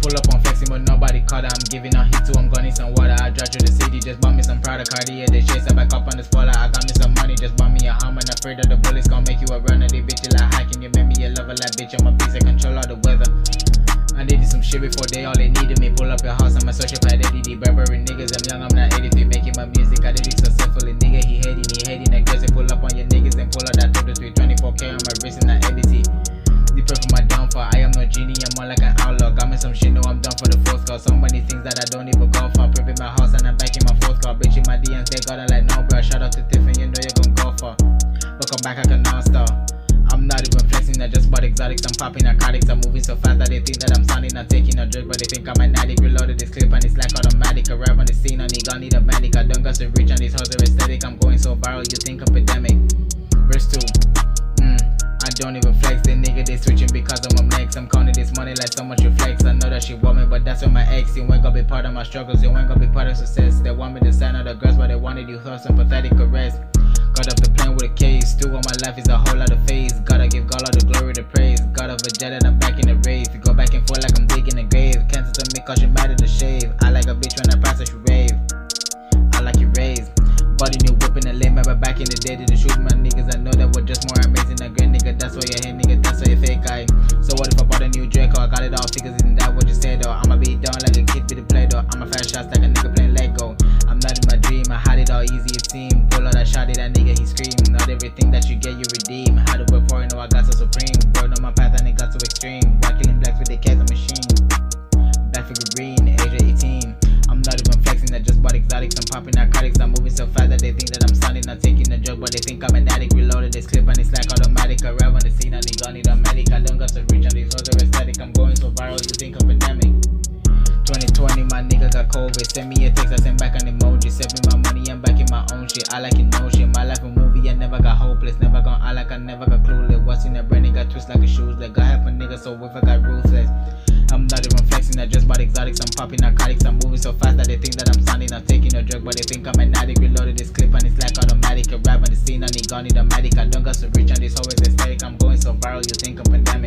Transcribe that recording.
Pull up on flexing, but nobody caught it. I'm giving a hit to I'm gonna need some water. I drive through the city, just bought me some Prada Cartier. They chase I back up on the spoiler. I got me some money, just bought me a Hummer. Not afraid of the bullets, gon' make you a runner. They bitch you like hacking, you make me a lover like bitch. I'm a beast, I control all the weather. I needed some shit before they all they needed me. Pull up your house, I'm a sociopath, ADD, Burberry niggas. I'm young, I'm not 83, making my music. I did it successfully, nigga. He hating aggressive. Pull up on your niggas and pull out that 33, 24K on my wrist and that ABC. They pray for my downfall. I am no genie, I'm more like an outlaw. Got me some shit, no, I'm done for the fourth call. So many things that I don't even go for. Prepping my house and I'm back in my fourth call. Bitch in my DMs, they got it like no, bro. Shout out to Tiffany, you know you're gon' go for. Welcome back, I can non-stop. I'm not even flexing, I just bought exotics. I'm popping narcotics, I'm moving so fast that they think that I'm sounding. Not taking a drug, but they think I'm an addict. Reloaded this clip and it's like automatic. Arrive on the scene, I need a manic. I don't got to reach on these hoes, are aesthetic. I'm going so viral, you think epidemic. Verse 2. I don't even flex, they nigga they switching because I'm next. I'm counting this money like so much you flex. I know that she want me, but that's with my ex. You ain't gonna be part of my struggles, you ain't gonna be part of success. They want me to sign out the girls, but they wanted you thoughts and pathetic arrest. Got off the plane with a case, still on my life is a whole lot of phase. Gotta give God all the glory to praise. Got off a jet and I'm back in the rave. You go back and forth like I'm digging a grave. Cancel to me cause you mad at the shave. I like a bitch when I pass her, she rave. I like you raised. Body new whipping the lane, remember back in the day, did the shoot my niggas. I know that was just more amazing than great nigga. That's why you're here, nigga. That's why you're fake guy. So what if I bought a new Draco? I got it all figures, isn't that what you said though? I'ma be down like a kid with a play though. I'ma fast shots like a nigga playing Lego. I'm not in my dream, I had it all easy it seemed. Pull out that shot at that nigga, he scream. Not everything that you get you redeem. Had to work for it, know I got so supreme. Bro, on my path and it got so extreme. While killing blacks with the cats, a machine. Back for green, age of 18. I'm not even flexing, I just bought exotics. I'm popping narcotics, I'm moving so fast that they think that I'm sounding. Not taking a drug, but they think I'm an addict. Reloaded this clip and it's like automatic. Arrive on the scene, I need a medic. I don't got to reach on these hoes, are aesthetic. I'm going so viral, you think I'm pandemic. 2020, my nigga got COVID. Send me a text, I send back an emoji. Send me my money, I'm back in my own shit. I like it, no shit. My life a movie, I never got hopeless. Never gonna act like I never got clueless. What's in that brain, it got twist like a shoes. Like got half a nigga, so if I got ruthless. I'm not even flexing, I just bought exotics. I'm popping narcotics, I'm moving so fast that they think that I'm sounding. Not taking a drug, but they think I'm an addict. Reloaded this clip and it's like automatic. Arrive on the scene, I need a medic. I don't got to reach on this, always aesthetic. I'm going so viral, you think I'm pandemic.